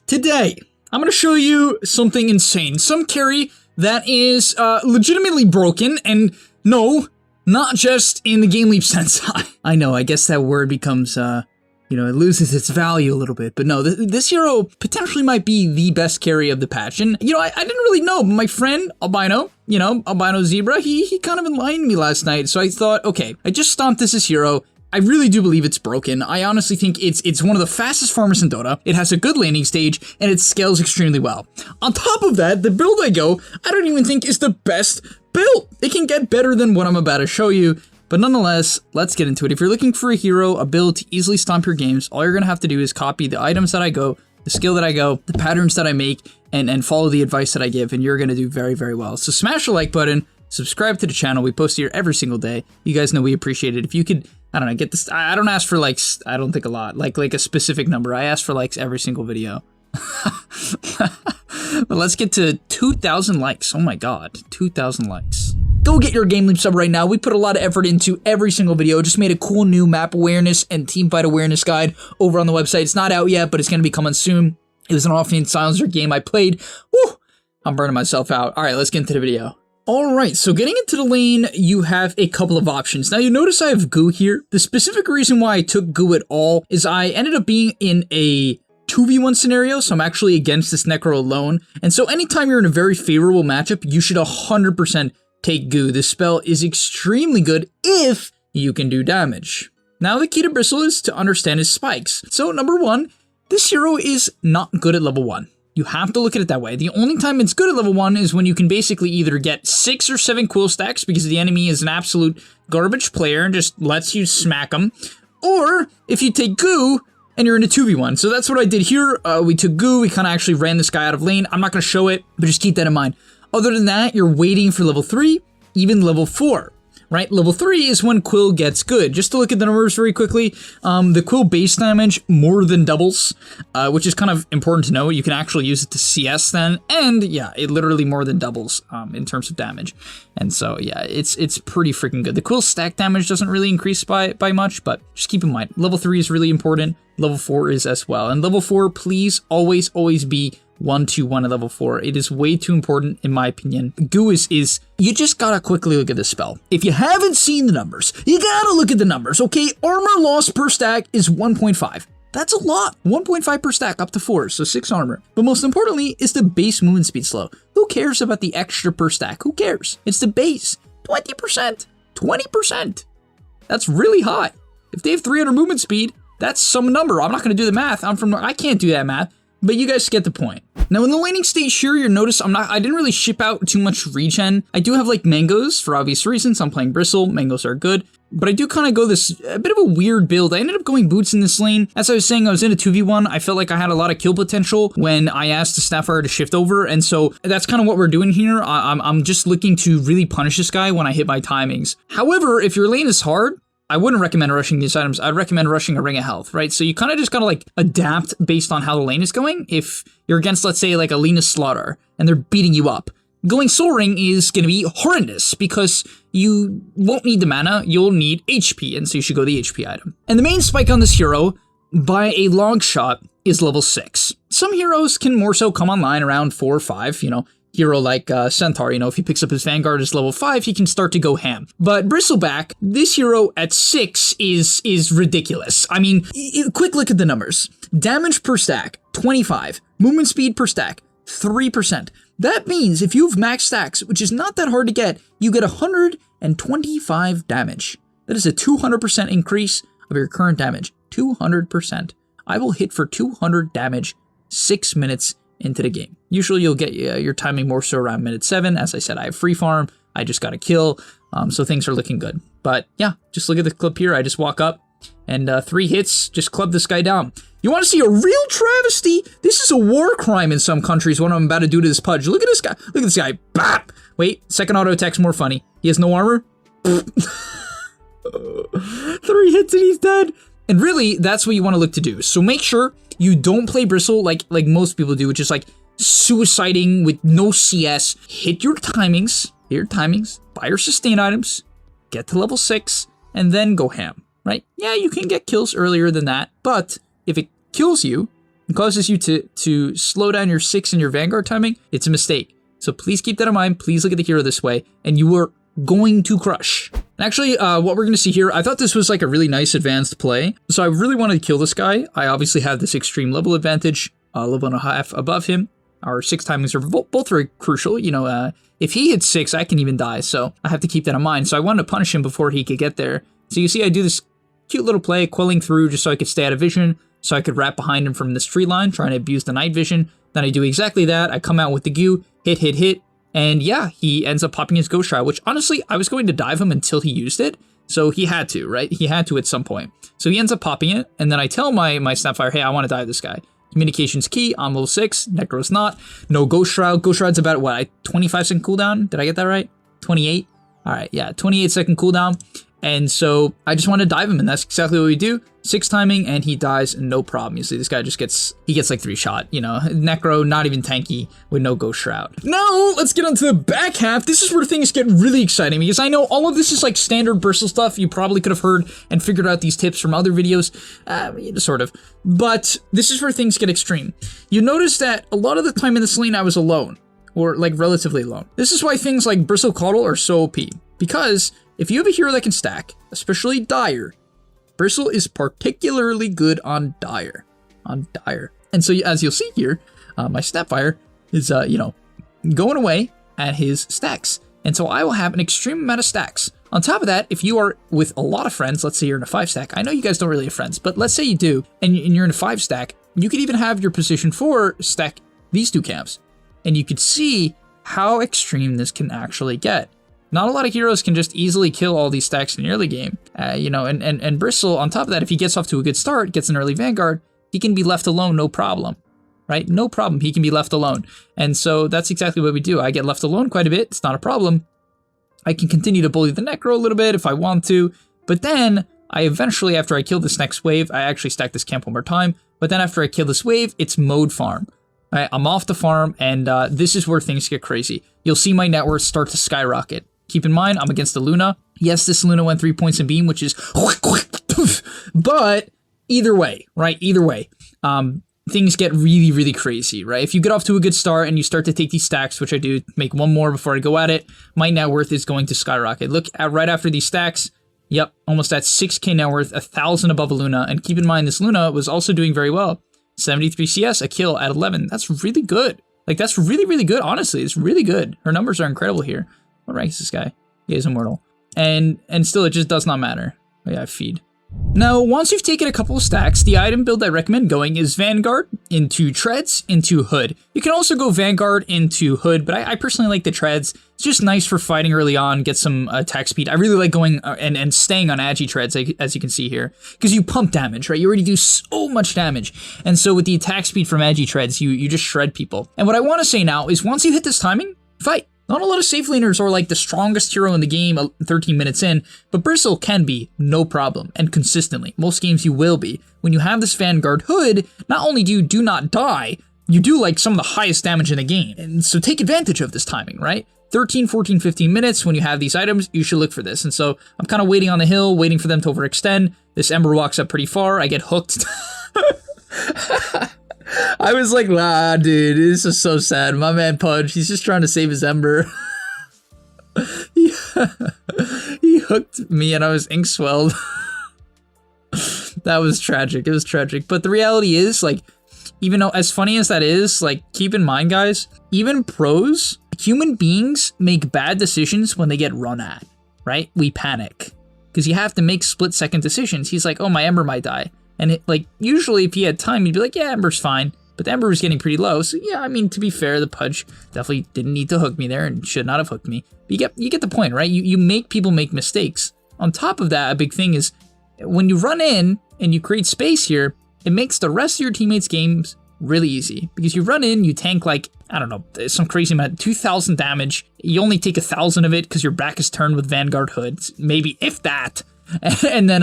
Today, I'm going to show you something insane. Some carry that is legitimately broken, and no, not just in the gameleap sense. I know, I guess that word becomes, you know, it loses its value a little bit. But no, this hero potentially might be the best carry of the patch. And, you know, I didn't really know, but my friend, Albino, you know, Albino Zebra, he kind of enlightened me last night. So I thought, okay, I just stomped this hero. I really do believe it's broken. I honestly think it's one of the fastest farmers in Dota. It has a good landing stage, and it scales extremely well. On top of that, the build I don't even think is the best build. It can get better than what I'm about to show you, but nonetheless, let's get into it. If you're looking for a hero, a build to easily stomp your games, all you're gonna have to do is copy the items that I go, the skill that I go, the patterns that I make, and follow the advice that I give, and you're gonna do very, very well. So smash the like button, subscribe to the channel. We post here every single day. You guys know we appreciate it. If you could, I don't know, get this, I don't ask for likes, I don't think a lot, like a specific number. I ask for likes every single video. But let's get to 2,000 likes. Oh my god, 2,000 likes. Go get your gameleap sub right now. We put a lot of effort into every single video. Just made a cool new map awareness and teamfight awareness guide over on the website. It's not out yet, but it's going to be coming soon. It was an offlane silencer game I played. Woo! I'm burning myself out. All right, let's get into the video. Alright, so getting into the lane, you have a couple of options. Now you notice I have Goo here. The specific reason why I took Goo at all is I ended up being in a 2v1 scenario, so I'm actually against this Necro alone. And so anytime you're in a very favorable matchup, you should 100% take Goo. This spell is extremely good if you can do damage. Now the key to Bristle is to understand his spikes. So number one, this hero is not good at level 1. You have to look at it that way. The only time it's good at level 1 is when you can basically either get 6 or 7 quill stacks because the enemy is an absolute garbage player and just lets you smack them, or if you take Goo and you're in a 2v1. So that's what I did here. We took Goo, we kind of actually ran this guy out of lane. I'm not going to show it, but just keep that in mind. Other than that, you're waiting for level 3, even level 4. Right, level 3 is when Quill gets good. Just to look at the numbers very quickly, the Quill base damage more than doubles, which is kind of important to know. You can actually use it to CS then, and yeah, it literally more than doubles in terms of damage. And so yeah, it's pretty freaking good. The Quill stack damage doesn't really increase by much, but just keep in mind, level 3 is really important. Level 4 is as well. And level 4, please always be 1-2-1 at level 4. It is way too important, in my opinion. Goo is you just gotta quickly look at this spell. If you haven't seen the numbers, you gotta look at the numbers, okay? Armor loss per stack is 1.5. That's a lot. 1.5 per stack up to 4, so 6 armor. But most importantly, is the base movement speed slow. Who cares about the extra per stack? Who cares? It's the base. 20%. 20%. That's really high. If they have 300 movement speed, that's some number. I'm not gonna do the math. I can't do that math. But you guys get the point. Now in the laning stage here, you'll notice I didn't really ship out too much regen. I do have like mangoes for obvious reasons. I'm playing Bristle, mangoes are good. But I do kind of go a bit of a weird build. I ended up going boots in this lane. As I was saying, I was in a 2v1. I felt like I had a lot of kill potential when I asked the Snapfire to shift over. And so that's kind of what we're doing here. I'm just looking to really punish this guy when I hit my timings. However, if your lane is hard, I wouldn't recommend rushing these items. I'd recommend rushing a Ring of Health, right? So you kind of just gotta like adapt based on how the lane is going. If you're against, let's say, like a Lena Slaughter and they're beating you up, going Soul Ring is gonna be horrendous because you won't need the mana, you'll need HP, and so you should go the HP item. And the main spike on this hero, by a long shot, is level 6. Some heroes can more so come online around 4 or 5, you know, hero like Centaur, you know, if he picks up his Vanguard as level 5, he can start to go ham. But Bristleback, this hero at 6 is ridiculous. I mean, quick look at the numbers. Damage per stack, 25. Movement speed per stack, 3%. That means if you have max stacks, which is not that hard to get, you get 125 damage. That is a 200% increase of your current damage. 200%. I will hit for 200 damage 6 minutes into the game. Usually you'll get your timing more so around minute 7. As I said, I have free farm. I just got a kill. So things are looking good. But yeah, just look at the clip here. I just walk up and 3 hits, just club this guy down. You want to see a real travesty? This is a war crime in some countries, what I'm about to do to this Pudge. Look at this guy. Look at this guy. Bap! Wait, second auto attack's more funny. He has no armor. 3 hits and he's dead. And really, that's what you want to look to do. So make sure you don't play Bristle like most people do, which is like suiciding with no CS. Hit your timings, buy your sustain items, get to level 6, and then go ham, right? Yeah, you can get kills earlier than that, but if it kills you, and causes you to slow down your 6 and your Vanguard timing, it's a mistake. So please keep that in mind. Please look at the hero this way, and you are going to crush. Actually, what we're going to see here, I thought this was like a really nice advanced play. So I really wanted to kill this guy. I obviously have this extreme level advantage, level and a half above him. Our 6 timings are both very crucial. You know, if he hits 6, I can even die. So I have to keep that in mind. So I wanted to punish him before he could get there. So you see, I do this cute little play, quelling through just so I could stay out of vision, so I could wrap behind him from this tree line, trying to abuse the night vision. Then I do exactly that. I come out with the Gu, hit, and yeah, he ends up popping his Ghost Shroud, which honestly, I was going to dive him until he used it. So he had to, right? He had to at some point. So he ends up popping it, and then I tell my Snapfire, hey, I want to dive this guy. Communication's key, I'm level 6, Necro's not. No Ghost Shroud. Ghost Shroud's about, what, 25-second cooldown? Did I get that right? 28? All right, yeah, 28-second cooldown. And so I just wanted to dive him, and that's exactly what we do. 6 timing, and he dies, no problem. You see, this guy just gets, he gets like 3 shot, you know. Necro, not even tanky, with no Ghost Shroud. Now, let's get onto the back half. This is where things get really exciting, because I know all of this is like standard Bristle stuff. You probably could have heard and figured out these tips from other videos, sort of. But this is where things get extreme. You notice that a lot of the time in this lane, I was alone, or like relatively alone. This is why things like Bristle Coddle are so OP, because if you have a hero that can stack, especially Dire, Bristle is particularly good on Dire. And so as you'll see here, my Snapfire is, you know, going away at his stacks. And so I will have an extreme amount of stacks. On top of that, if you are with a lot of friends, let's say you're in a 5 stack. I know you guys don't really have friends, but let's say you do, and you're in a 5 stack, you could even have your position 4 stack these 2 camps. And you could see how extreme this can actually get. Not a lot of heroes can just easily kill all these stacks in the early game, you know, and Bristle, on top of that, if he gets off to a good start, gets an early Vanguard, he can be left alone, no problem, right? No problem, he can be left alone. And so that's exactly what we do. I get left alone quite a bit, it's not a problem. I can continue to bully the Necro a little bit if I want to, but then I eventually, after I kill this next wave, I actually stack this camp one more time, but then after I kill this wave, it's mode farm. Right? I'm off the farm, and this is where things get crazy. You'll see my net worth start to skyrocket. Keep in mind, I'm against the Luna. Yes, this Luna went 3 points in beam, which is, but either way, right? Either way, things get really, really crazy, right? If you get off to a good start and you start to take these stacks, which I do, make one more before I go at it, my net worth is going to skyrocket. Look at right after these stacks. Yep, almost at 6k net worth, 1,000 above a Luna. And keep in mind, this Luna was also doing very well. 73 CS, a kill at 11. That's really good. Like, that's really, really good, honestly. It's really good. Her numbers are incredible here. What rank is this guy? He is immortal. And still, it just does not matter. Oh yeah, feed. Now, once you've taken a couple of stacks, the item build I recommend going is Vanguard into Treads into Hood. You can also go Vanguard into Hood, but I personally like the Treads. It's just nice for fighting early on, get some attack speed. I really like going and staying on Agi Treads, as you can see here, because you pump damage, right? You already do so much damage. And so with the attack speed from Agi Treads, you just shred people. And what I want to say now is once you hit this timing, fight. Not a lot of safe laners are like the strongest hero in the game 13 minutes in, but Bristle can be, no problem, and consistently. Most games you will be. When you have this Vanguard Hood, not only do you do not die, you do like some of the highest damage in the game. And so take advantage of this timing, right? 13, 14, 15 minutes, when you have these items, you should look for this. And so I'm kind of waiting on the hill, waiting for them to overextend. This Ember walks up pretty far, I get hooked. I was like, nah, dude, this is so sad. My man Pudge, he's just trying to save his Ember. He hooked me and I was ink swelled. That was tragic. It was tragic. But the reality is, like, even though as funny as that is, like, keep in mind, guys, even pros, human beings make bad decisions when they get run at, right? We panic because you have to make split-second decisions. He's like, oh, my Ember might die. And it, like, usually if he had time, he'd be like, yeah, Ember's fine. But the Ember was getting pretty low. So yeah, I mean, to be fair, the Pudge definitely didn't need to hook me there and should not have hooked me. But you get the point, right? You make people make mistakes. On top of that, a big thing is when you run in and you create space here, it makes the rest of your teammates' games really easy. Because you run in, you tank like, I don't know, some crazy amount, 2,000 damage. You only take 1,000 of it because your back is turned with Vanguard Hoods. Maybe, if that. And then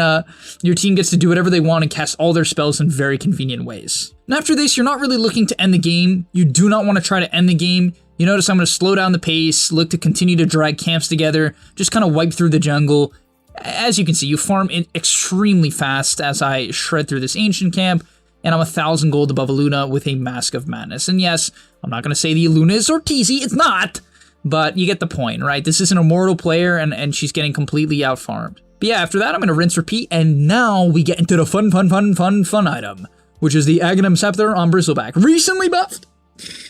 your team gets to do whatever they want and cast all their spells in very convenient ways. And after this, you're not really looking to end the game. You do not want to try to end the game. You notice I'm going to slow down the pace, look to continue to drag camps together, just kind of wipe through the jungle. As you can see, you farm it extremely fast as I shred through this ancient camp. and I'm 1,000 gold above a Luna with a Mask of Madness. And yes, I'm not going to say the Luna is Ortiz, it's not, but you get the point, right? This is an immortal player, and she's getting completely out-farmed. But yeah, after that, I'm going to rinse, repeat, and now we get into the fun item, which is the Aghanim Scepter on Bristleback. Recently buffed!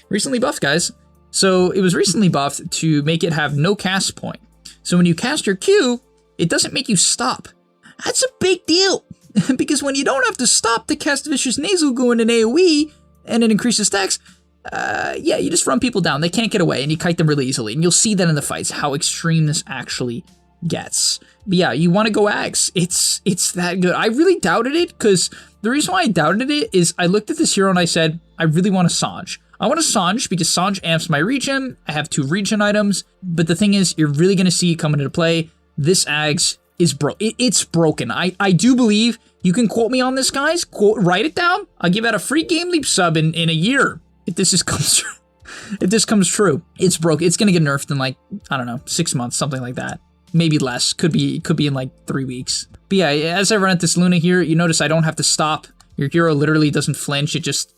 Recently buffed, guys. So it was recently buffed to make it have no cast point. So when you cast your Q, it doesn't make you stop. That's a big deal, because when you don't have to stop to cast Vicious Nasal Goo in an AoE, and it increases stacks, yeah, you just run people down. They can't get away, and you kite them really easily. And you'll see that in the fights, how extreme this actually gets. But yeah, you want to go Ags. It's that good. I really doubted it, because the reason why I doubted it is I looked at this hero and I said, I really want a Sange. I want a Sange because Sange amps my regen. I have 2 regen items. But the thing is, you're really going to see it come into play. This Ags is it's broken. I do believe you can quote me on this, guys. Write it down. I'll give out a free Game Leap sub in a year if this comes true. If this comes true, it's broke. It's gonna get nerfed in like, I don't know, 6 months, something like that. Maybe less. Could be in like 3 weeks. But yeah, as I run at this Luna here, you notice I don't have to stop. Your hero literally doesn't flinch. It just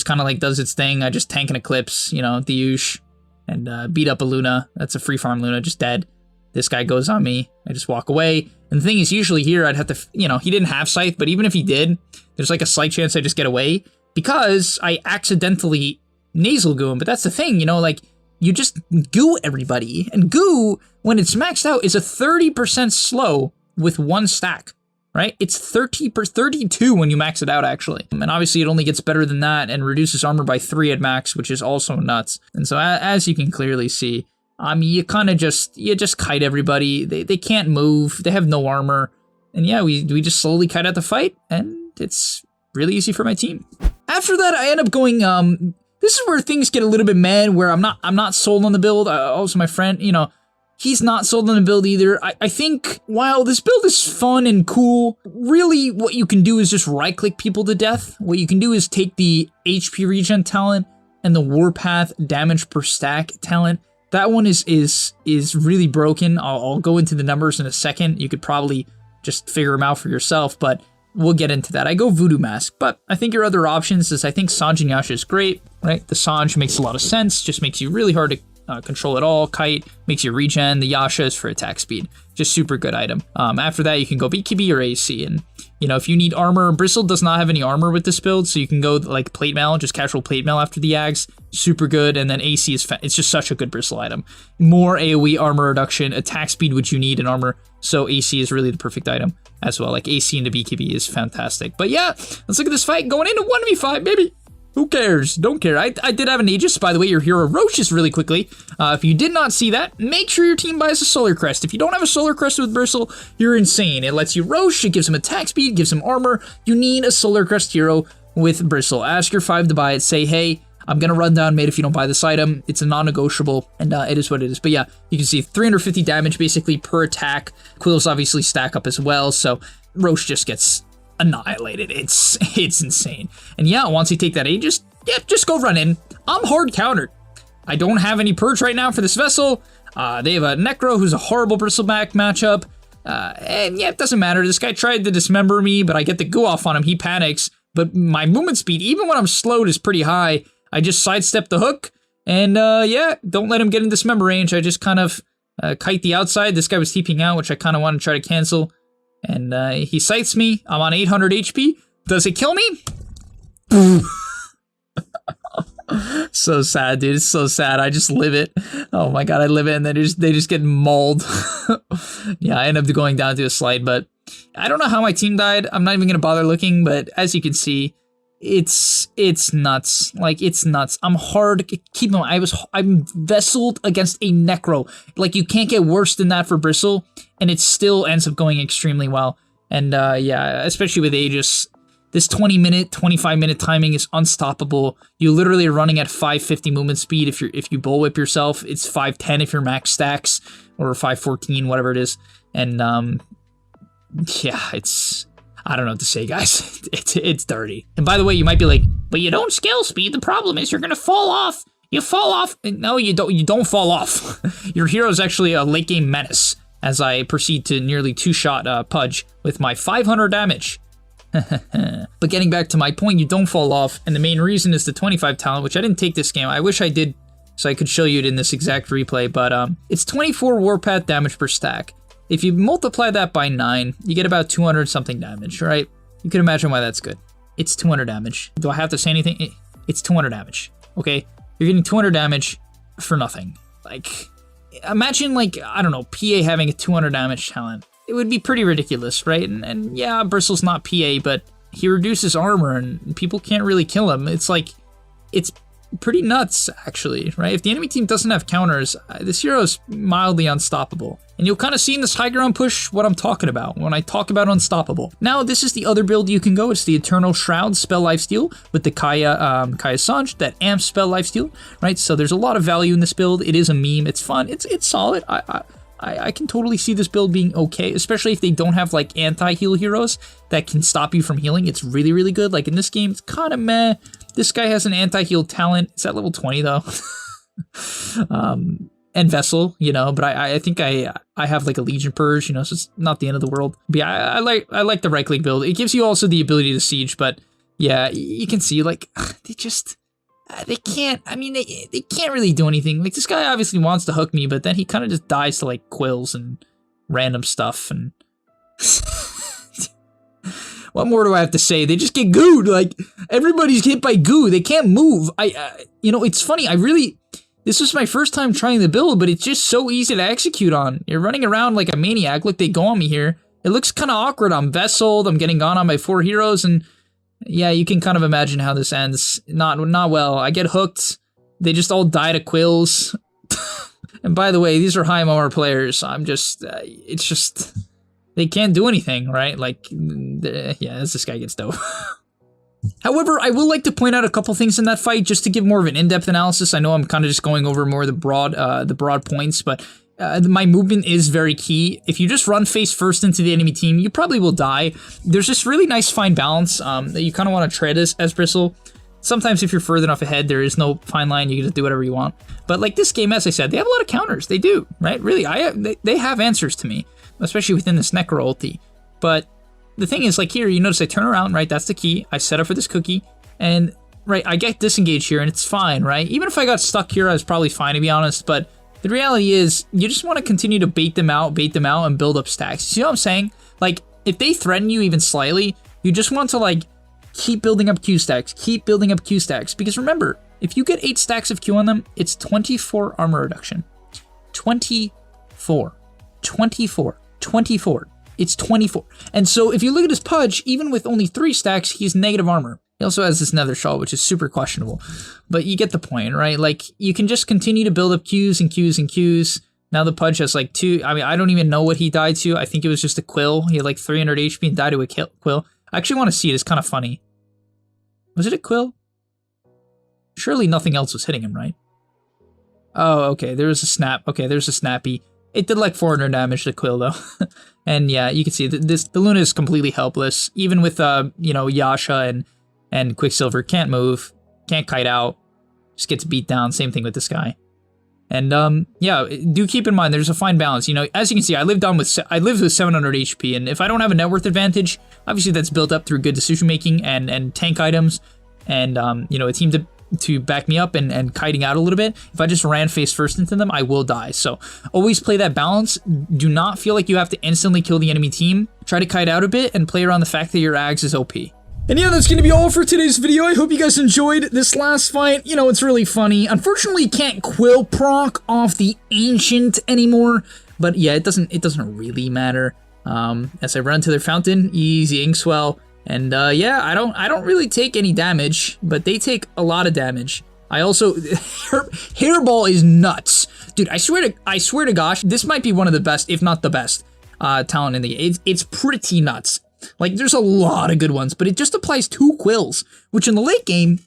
kind of like does its thing. I just tank an Eclipse, you know, the usual, and beat up a Luna. That's a free farm Luna, just dead. This guy goes on me. I just walk away. And the thing is, usually here I'd have to, you know, he didn't have Scythe, but even if he did, there's like a slight chance I just get away because I accidentally nasal goo him. But that's the thing, you know, like you just goo everybody. And goo, when it's maxed out, is a 30% slow with 1 stack, right? It's 32 when you max it out, actually. And obviously it only gets better than that and reduces armor by 3 at max, which is also nuts. And so as you can clearly see, you kind of just kite everybody. They can't move. They have no armor. And yeah, we just slowly kite out the fight, and it's really easy for my team. After that, I end up going, this is where things get a little bit mad, where I'm not sold on the build. Also, my friend, you know, he's not sold on the build either. I think while this build is fun and cool, really what you can do is just right-click people to death. What you can do is take the HP regen talent and the Warpath damage per stack talent. That one is really broken. I'll go into the numbers in a second. You could probably just figure them out for yourself, but we'll get into that. I go Voodoo Mask, but I think your other options is I think Sange and Yasha is great, right? The Sange makes a lot of sense, just makes you really hard to control at all. Kite makes you regen. The Yasha is for attack speed. Just super good item. After that, you can go BKB or AC, and you know, if you need armor, Bristle does not have any armor with this build, so you can go like Plate Mail, just casual Plate Mail after the Ags. Super good, and then AC is it's just such a good Bristle item. More AoE armor reduction, attack speed, which you need in armor, so AC is really the perfect item as well. Like AC into BKB is fantastic. But yeah, let's look at this fight going into 1v5, baby. Who cares? Don't care. I did have an Aegis, by the way. Your hero Roches really quickly. If you did not see that, make sure your team buys a Solar Crest. If you don't have a Solar Crest with Bristle, you're insane. It lets you Roche, it gives him attack speed, gives him armor. You need a Solar Crest hero with Bristle. Ask your 5 to buy it. Say, hey, I'm gonna run down mid if you don't buy this item. It's a non-negotiable, and it is what it is. But yeah, you can see 350 damage basically per attack. Quills obviously stack up as well, so Roche just gets annihilated. It's insane. And yeah, once you take that Aegis, yep, just go run in. I'm hard countered. I don't have any purge right now for this vessel. They have a Necro who's a horrible Bristleback matchup. And yeah, it doesn't matter. This guy tried to dismember me, but I get the goo off on him. He panics. But my movement speed, even when I'm slowed, is pretty high. I just sidestep the hook. And yeah, don't let him get in dismember range. I just kind of kite the outside. This guy was TPing out, which I kind of want to try to cancel. And he sights me. I'm on 800 HP. Does it kill me? So sad, dude. It's so sad. I just live it. Oh my god, I live it, and then they just get mauled. Yeah, I end up going down to a slide, but I don't know how my team died. I'm not even gonna bother looking, but as you can see, it's nuts. Like, it's nuts. I'm hard. Keep in mind, I'm vesseled against a Necro. Like, you can't get worse than that for Bristle, and it still ends up going extremely well. And yeah, especially with Aegis, this 20-minute, 25-minute timing is unstoppable. You literally are running at 550 movement speed if you bullwhip yourself. It's 510 if you're max stacks, or 514, whatever it is. And yeah, I don't know what to say, guys. It's dirty. And by the way, you might be like, but you don't scale speed. The problem is you're gonna fall off. You fall off. No, you don't. You don't fall off. Your hero is actually a late game menace. As I proceed to nearly 2-shot Pudge with my 500 damage. But getting back to my point, you don't fall off, and the main reason is the 25 talent, which I didn't take this game. I wish I did, so I could show you it in this exact replay, but it's 24 warpath damage per stack. If you multiply that by 9, you get about 200 something damage, right? You can imagine why that's good. It's 200 damage. Do I have to say anything? It's 200 damage, okay? You're getting 200 damage for nothing. Like, imagine, like, I don't know, PA having a 200 damage talent. It would be pretty ridiculous, right? And yeah, Bristle's not PA, but he reduces armor and people can't really kill him. It's like, it's pretty nuts, actually, right? If the enemy team doesn't have counters, this hero is mildly unstoppable. And you'll kind of see in this high ground push what I'm talking about when I talk about unstoppable. Now, this is the other build you can go. It's the Eternal Shroud spell lifesteal with the Kaya Sanj that amps spell lifesteal, right? So there's a lot of value in this build. It is a meme. It's fun. It's solid. I can totally see this build being okay, especially if they don't have like anti-heal heroes that can stop you from healing. It's really, really good. Like in this game, it's kind of meh. This guy has an anti-heal talent. It's at level 20 though. And Vessel, you know, but I think I have like a Legion Purge, you know, so it's not the end of the world. But yeah, I like the right click build. It gives you also the ability to siege, but yeah, you can see like they can't, I mean, they can't really do anything. Like, this guy obviously wants to hook me, but then he kind of just dies to, like, quills and random stuff, and... What more do I have to say? They just get gooed, like, everybody's hit by goo. They can't move. You know, it's funny, this was my first time trying the build, but it's just so easy to execute on. You're running around like a maniac. Look, they go on me here. It looks kind of awkward. I'm vesseled, I'm getting gone on by 4 heroes, and... yeah, you can kind of imagine how this ends. Not well. I get hooked. They just all die to quills. And by the way, these are high MMR players. I'm just, it's just, they can't do anything, right? Like, yeah, as this guy gets dope. However, I will like to point out a couple things in that fight just to give more of an in-depth analysis. I know I'm kind of just going over more of the broad points, but my movement is very key. If you just run face first into the enemy team, you probably will die. There's this really nice fine balance that you kind of want to tread as Bristle. Sometimes if you're further enough ahead, there is no fine line. You can just do whatever you want. But like this game, as I said, they have a lot of counters. They do, right? Really, they have answers to me, especially within this Necro ulti. But the thing is, like here, you notice I turn around, right? That's the key. I set up for this cookie, and right, I get disengaged here, and it's fine, right? Even if I got stuck here, I was probably fine, to be honest, but the reality is, you just want to continue to bait them out, and build up stacks. You know what I'm saying? Like, if they threaten you even slightly, you just want to, like, keep building up Q stacks, because remember, if you get 8 stacks of Q on them, it's 24 armor reduction. 24. It's 24. And so, if you look at his Pudge, even with only 3 stacks, he's negative armor. He also has this nether shawl, which is super questionable. But you get the point, right? Like, you can just continue to build up Qs and Qs and Qs. Now the Pudge has like 2... I mean, I don't even know what he died to. I think it was just a quill. He had like 300 HP and died to a quill. I actually want to see it. It's kind of funny. Was it a quill? Surely nothing else was hitting him, right? Oh, okay. There was a snap. Okay, there's a snappy. It did like 400 damage to the quill, though. And yeah, you can see the Luna is completely helpless. Even with, you know, Yasha and Quicksilver, can't move, can't kite out, just gets beat down. Same thing with this guy. And yeah, do keep in mind there's a fine balance. You know, as you can see, I lived with 700 HP, and if I don't have a net worth advantage, obviously that's built up through good decision making and tank items, and you know, a team to back me up and kiting out a little bit. If I just ran face first into them, I will die. So always play that balance. Do not feel like you have to instantly kill the enemy team. Try to kite out a bit and play around the fact that your Ags is OP. And yeah, that's going to be all for today's video. I hope you guys enjoyed this last fight. You know, it's really funny. Unfortunately, you can't quill proc off the Ancient anymore. But yeah, it doesn't really matter. As I run to their fountain, easy Inkswell. And yeah, I don't really take any damage, but they take a lot of damage. I also, Hairball is nuts. Dude, I swear to gosh, this might be one of the best, if not the best, talent in the game. It's pretty nuts. Like, there's a lot of good ones, but it just applies 2 quills, which in the late game,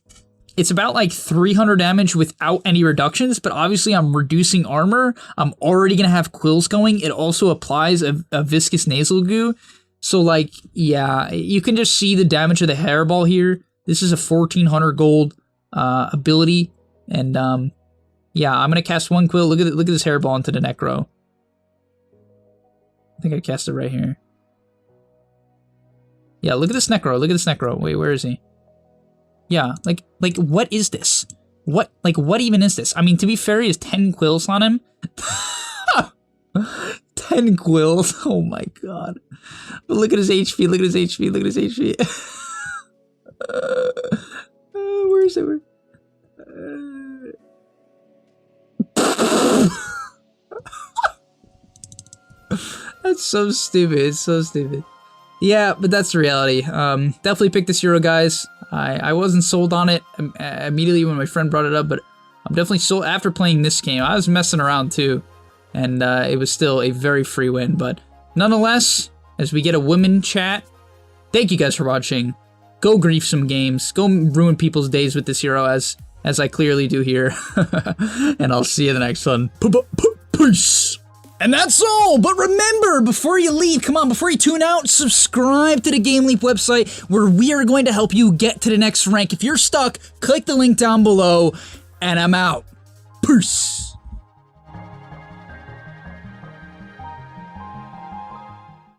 it's about like 300 damage without any reductions, but obviously I'm reducing armor. I'm already gonna have quills going. It also applies a viscous nasal goo. So like, yeah, you can just see the damage of the Hairball here. This is a 1400 gold ability, and yeah, I'm gonna cast 1 quill. Look at this Hairball into the Necro. I think I cast it right here. Yeah, look at this necro. Look at this necro. Wait, where is he? Yeah, like what is this? What even is this? I mean, to be fair, he has 10 quills on him. 10 quills. Oh my god. But look at his HP. Look at his HP. Look at his HP. Where is it? That's so stupid. It's so stupid. Yeah, but that's the reality. Definitely pick this hero, guys. I wasn't sold on it immediately when my friend brought it up, but I'm definitely sold after playing this game. I was messing around too, and it was still a very free win. But nonetheless, as we get a women chat, thank you guys for watching. Go grief some games. Go ruin people's days with this hero, as I clearly do here. And I'll see you in the next one. Peace. And that's all, but remember, before you leave, come on, before you tune out, subscribe to the GameLeap website, where we are going to help you get to the next rank. If you're stuck, click the link down below, and I'm out. Peace.